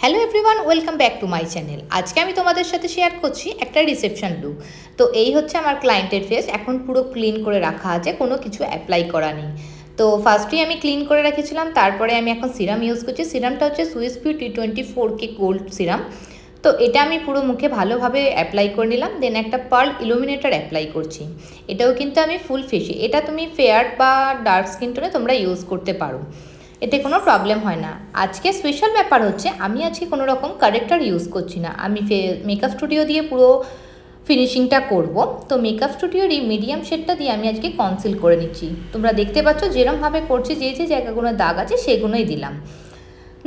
Hello everyone, welcome back to my channel. আজকে আমি তোমাদের সাথে শেয়ার করছি একটা রিসেপশন লুক। তো এই হচ্ছে আমার ক্লায়েন্টের ফেস। এখন পুরো ক্লিন করে রাখা আছে, কোনো কিছু অ্যাপ্লাই করা নেই। তো ফার্স্টেই আমি ক্লিন করে রেখেছিলাম, তারপরে আমি এখন সিরাম ইউজ করছি। সিরামটা হচ্ছে Swiss beauty 24K gold serum. তো এটা আমি পুরো মুখে ভালোভাবে অ্যাপ্লাই করে নিলাম। দেন একটা পার্ল ইলুমিনেটর অ্যাপ্লাই করছি। এটাও কিন্তু আমি ফুল ফেসে, এটা তুমি ফেয়ার বা ডার্ক স্কিন টোনে তোমরা ইউজ করতে পারো, এতে কোনো প্রবলেম হয় না। আজকে স্পেশাল ব্যাপার হচ্ছে আমি আজকে কোনো রকম কারেক্টার ইউজ করছি না, আমি মেকআপ স্টুডিও দিয়ে পুরো ফিনিশিংটা করব। তো মেকআপ স্টুডিওর এই মিডিয়াম শেডটা দিয়ে আমি আজকে কনসিল করে নিচ্ছি। তোমরা দেখতে পাচ্ছ যেরমভাবে করছি, যে যে জায়গাগুলো দাগ আছে সেগুলোই দিলাম,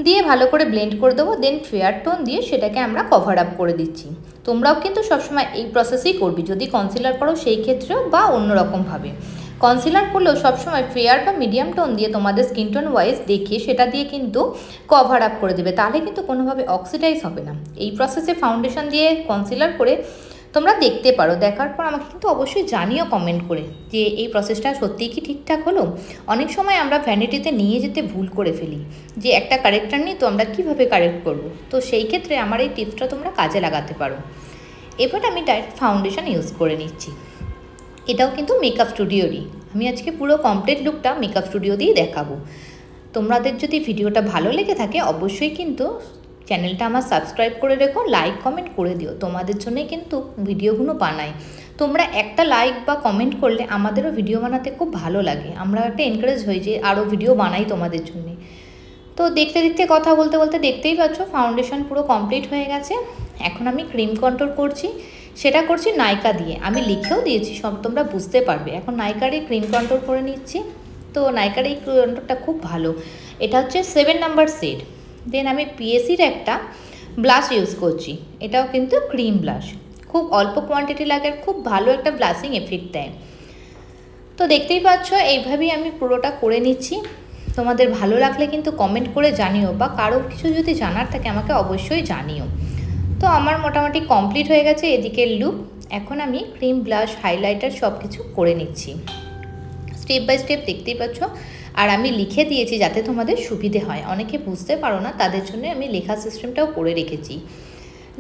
দিয়ে ভালো করে ব্লেন্ড করে দেবো। দেন ফেয়ার টোন দিয়ে সেটাকে আমরা কভার আপ করে দিচ্ছি। তোমরাও কিন্তু সবসময় এই প্রসেসেই করবি, যদি কনসিলার করো সেই ক্ষেত্রেও বা অন্যরকমভাবে। কনসিলার করলেও সবসময় ফেয়ার বা মিডিয়াম টোন দিয়ে তোমাদের স্কিন টোন ওয়াইজ দেখে সেটা দিয়ে কিন্তু কভার আপ করে দেবে, তাহলে কিন্তু কোনোভাবে অক্সিডাইজ হবে না। এই প্রসেসে ফাউন্ডেশন দিয়ে কনসিলার করে তোমরা দেখতে পারো, দেখার পর আমাকে কিন্তু অবশ্যই জানিও কমেন্ট করে যে এই প্রসেসটা সত্যিই কি ঠিকঠাক হলো। অনেক সময় আমরা ভ্যানিটিতে নিয়ে যেতে ভুল করে ফেলি, যে একটা কারেক্টার নিয়ে তো আমরা কীভাবে কারেক্ট করব। তো সেই ক্ষেত্রে আমার এই টিপসটা তোমরা কাজে লাগাতে পারো। এবার আমি ডাইরেক্ট ফাউন্ডেশন ইউজ করে নিচ্ছি। এটাও কিন্তু মেকআপ স্টুডিওরই। আমি আজকে পুরো কমপ্লিট লুকটা মেকআপ স্টুডিও দিয়েই দেখাবো। তোমাদের যদি ভিডিওটা ভালো লেগে থাকে অবশ্যই কিন্তু চ্যানেলটা আমার সাবস্ক্রাইব করে রেখো, লাইক কমেন্ট করে দিও। তোমাদের জন্যই কিন্তু ভিডিওগুলো বানাই। তোমরা একটা লাইক বা কমেন্ট করলে আমাদেরও ভিডিও বানাতে খুব ভালো লাগে, আমরা একটা এনকারেজ হই যে আরও ভিডিও বানাই তোমাদের জন্যে। তো দেখতে দেখতে কথা বলতে বলতে দেখতেই পাচ্ছ ফাউন্ডেশন পুরো কমপ্লিট হয়ে গেছে। এখন আমি ক্রিম কন্ট্রোল করছি, সেটা করছি নাইকা দিয়ে। আমি লিখেও দিয়েছি, সব তোমরা বুঝতে পারবে। এখন নাইকার এই ক্রিম কন্ট্রোল করে নিচ্ছি। তো নাইকার এই কন্ট্রোলটা খুব ভালো, এটা হচ্ছে 7 নাম্বার শেড। দেন আমি পিএসির একটা ব্লাশ ইউজ করছি, এটাও কিন্তু ক্রিম ব্লাশ, খুব অল্প কোয়ান্টিটি লাগে, খুব ভালো একটা ব্লাশিং এফেক্ট দেয়। তো দেখতেই পাচ্ছ এইভাবেই আমি পুরোটা করে নিচ্ছি। তোমাদের ভালো লাগলে কিন্তু কমেন্ট করে জানিও, বা কারো কিছু যদি জানার থাকে আমাকে অবশ্যই জানিও। তো আমার মোটামুটি কমপ্লিট হয়ে গেছে এদিকের লুক। এখন আমি ক্রিম ব্লাশ হাইলাইটার সব কিছু করে নিচ্ছি, স্টেপ বাই স্টেপ দেখতেই পাচ্ছ। আর আমি লিখে দিয়েছি যাতে তোমাদের সুবিধে হয়, অনেকে বুঝতে পারো না তাদের জন্য আমি লেখা সিস্টেমটাও করে রেখেছি।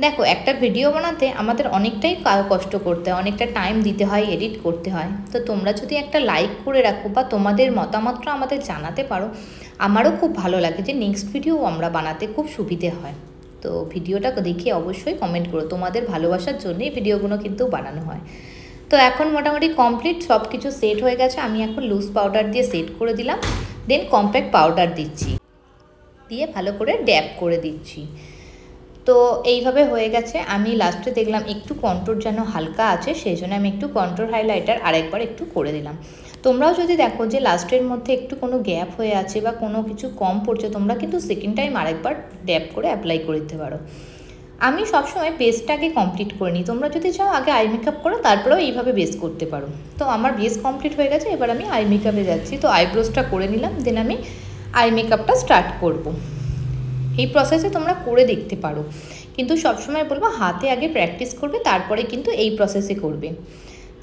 দেখো, একটা ভিডিও বানাতে আমাদের অনেকটাই কষ্ট করতে হয়, অনেকটা টাইম দিতে হয়, এডিট করতে হয়। তো তোমরা যদি একটা লাইক করে রাখো বা তোমাদের মতামতটা আমাদের জানাতে পারো, আমারও খুব ভালো লাগে, যে নেক্সট ভিডিও আমরা বানাতে খুব সুবিধে হয়। তো ভিডিওটা দেখে অবশ্যই কমেন্ট করো, তোমাদের ভালোবাসার জন্যই ভিডিওগুলো কিন্তু বানানো হয়। তো এখন মোটামুটি কমপ্লিট, সব কিছু সেট হয়ে গেছে। আমি এখন লুজ পাউডার দিয়ে সেট করে দিলাম, দেন কম্প্যাক্ট পাউডার দিচ্ছি, দিয়ে ভালো করে ড্যাপ করে দিচ্ছি। তো এইভাবে হয়ে গেছে। আমি লাস্টে দেখলাম একটু কন্ট্রোর যেন হালকা আছে, সেই জন্য আমি একটু কন্ট্রোর হাইলাইটার আরেকবার একটু করে দিলাম। তোমরাও যদি দেখো যে লাস্টের মধ্যে একটু কোনো গ্যাপ হয়ে আছে বা কোনো কিছু কম পড়ছে, তোমরা কিন্তু সেকেন্ড টাইম আরেকবার ড্যাপ করে অ্যাপ্লাই করে দিতে পারো। আমি সবসময় বেসটাকে কমপ্লিট করে নিই, তোমরা যদি চাও আগে আই মেকআপ করো তারপরেও এইভাবে বেস করতে পারো। তো আমার বেস কমপ্লিট হয়ে গেছে, এবার আমি আই মেকআপে যাচ্ছি। তো আইব্রোসটা করে নিলাম, দেন আমি আই মেকআপটা স্টার্ট করব। এই প্রসেসে তোমরা করে দেখতে পারো, কিন্তু সবসময় বলবো হাতে আগে প্র্যাকটিস করবে, তারপরে কিন্তু এই প্রসেসে করবে।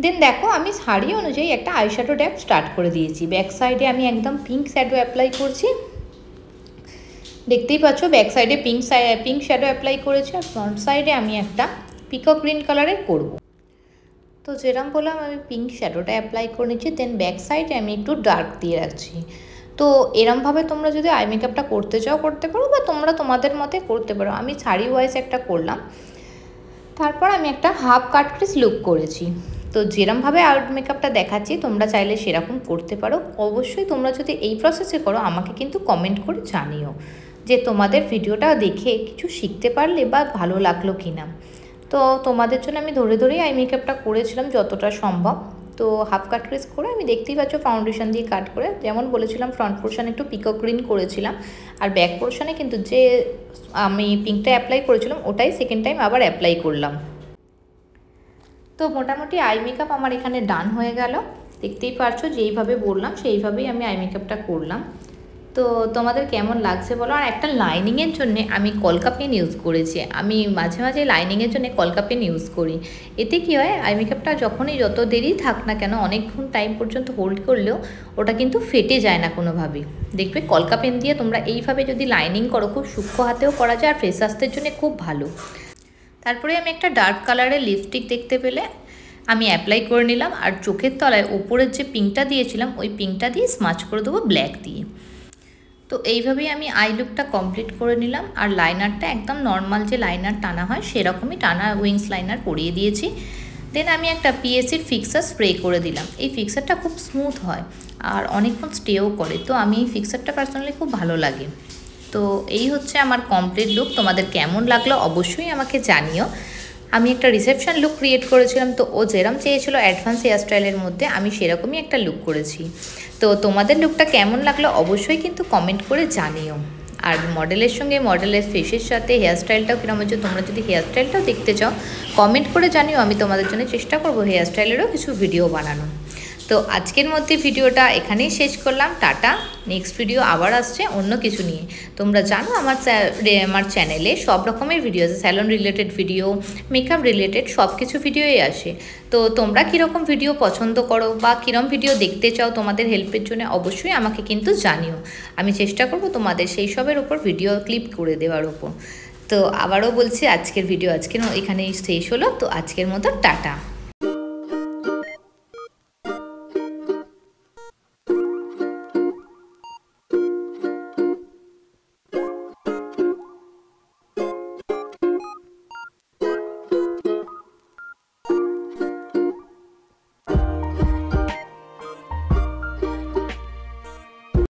দেন দেখো, আমি শাড়ি অনুযায়ী একটা আইশ্যাডো ড্যাপ স্টার্ট করে দিয়েছি। ব্যাক সাইডে আমি একদম পিঙ্ক শ্যাডো অ্যাপ্লাই করছি, দেখতেই পাচ্ছ ব্যাক সাইডে পিঙ্ক শ্যাডো অ্যাপ্লাই করেছি, আর ফ্রন্ট সাইডে আমি একটা পিকক গ্রিন কালারের করব। তো যেরকম বললাম আমি পিঙ্ক শ্যাডোটা অ্যাপ্লাই করে নিচ্ছি, দেন ব্যাক সাইডে আমি একটু ডার্ক দিয়ে রাখছি। তো এরমভাবে তোমরা যদি আই মেকআপটা করতে চাও করতে পারো, বা তোমরা তোমাদের মতে করতে পারো। আমি শাড়ি ওয়াইজ একটা করলাম, তারপর আমি একটা হাফ কাট ক্রিজ লুক করেছি। তো যেরমভাবে আউট মেকআপটা দেখাচ্ছি তোমরা চাইলে সেরকম করতে পারো। অবশ্যই তোমরা যদি এই প্রসেসে করো আমাকে কিন্তু কমেন্ট করে জানিও যে তোমাদের ভিডিওটা দেখে কিছু শিখতে পারলে বা ভালো লাগলো কি না। তো তোমাদের জন্য আমি ধরে ধরেই আই মেকআপটা করেছিলাম যতটা সম্ভব। তো হাফ কাট ক্রিজ করে আমি দেখতেই পাচ্ছ ফাউন্ডেশন দিয়ে কাট করে, যেমন বলেছিলাম ফ্রন্ট পোর্শনে একটু পিকক গ্রিন করেছিলাম, আর ব্যাক পোর্শনে কিন্তু যে আমি পিঙ্কটা অ্যাপ্লাই করেছিলাম ওটাই সেকেন্ড টাইম আবার অ্যাপ্লাই করলাম। তো মোটামুটি আই মেকআপ আমার এখানে ডান হয়ে গেল, দেখতেই পারছো যেইভাবে বললাম সেইভাবেই আমি আই মেকআপটা করলাম। তো তোমাদের কেমন লাগছে বলো। আর একটা লাইনিংয়ের জন্য আমি কলকা পেন ইউজ করেছি। আমি মাঝে মাঝে লাইনিংয়ের জন্য কলকা পেন ইউজ করি। এতে কী হয়, আই মেকআপটা যখনই যত দেরি থাক না কেন, অনেকক্ষণ টাইম পর্যন্ত হোল্ড করলেও ওটা কিন্তু ফেটে যায় না কোনোভাবেই। দেখবে কলকা পেন দিয়ে তোমরা এইভাবে যদি লাইনিং করো, খুব সূক্ষ্ম হাতেও করা যায় আর ফ্রেশার্সদের জন্য খুব ভালো। তারপরে আমি একটা ডার্ক কালারের লিপস্টিক দেখতে পেলে আমি অ্যাপ্লাই করে নিলাম। আর চোখের তলায় ওপরের যে পিঙ্কটা দিয়েছিলাম ওই পিঙ্কটা দিয়ে স্মাচ করে দেবো ব্ল্যাক দিয়ে। তো এইভাবেই আমি আই লুকটা কমপ্লিট করে নিলাম। আর লাইনারটা একদম নর্মাল যে লাইনার টানা হয় সেরকমই টানা উইংস লাইনার পরিয়ে দিয়েছি। দেন আমি একটা পিএসির ফিক্সার স্প্রে করে দিলাম। এই ফিক্সারটা খুব স্মুথ হয় আর অনেকক্ষণ স্টেও করে, তো আমি এই ফিক্সারটা পার্সোনালি খুব ভালো লাগে। তো এই হচ্ছে আমার কমপ্লিট লুক। তোমাদের কেমন লাগলো অবশ্যই আমাকে জানিও। আমি একটা রিসেপশন লুক ক্রিয়েট করেছিলাম, তো ও যেরকম চেয়েছিল অ্যাডভান্স হেয়ারস্টাইলের মধ্যে, আমি সেরকমই একটা লুক করেছি। তো তোমাদের লুকটা কেমন লাগলো অবশ্যই কিন্তু কমেন্ট করে জানিও। আর মডেলের সঙ্গে মডেলের ফেসের সাথে হেয়ারস্টাইলটাও কীরকম হচ্ছে, তোমরা যদি হেয়ারস্টাইলটাও দেখতে চাও কমেন্ট করে জানিও। আমি তোমাদের জন্য চেষ্টা করবো হেয়ারস্টাইলেরও কিছু ভিডিও বানানো। তো আজকের মধ্যে ভিডিওটা এখানেই শেষ করলাম। টাটা। নেক্সট ভিডিও আবার আসছে অন্য কিছু নিয়ে। তোমরা জানো আমার চ্যানেলে সব রকমের ভিডিও আছে, salon related video, makeup related সব কিছু ভিডিওই আসে। তো তোমরা কীরকম ভিডিও পছন্দ করো বা কীরকম ভিডিও দেখতে চাও তোমাদের হেল্পের জন্য অবশ্যই আমাকে কিন্তু জানিও। আমি চেষ্টা করব তোমাদের সেই সবের ওপর ভিডিও ক্লিপ করে দেওয়ার ওপর। তো আবারও বলছি আজকের ভিডিও এখানেই শেষ হলো। তো আজকের মতো টাটা।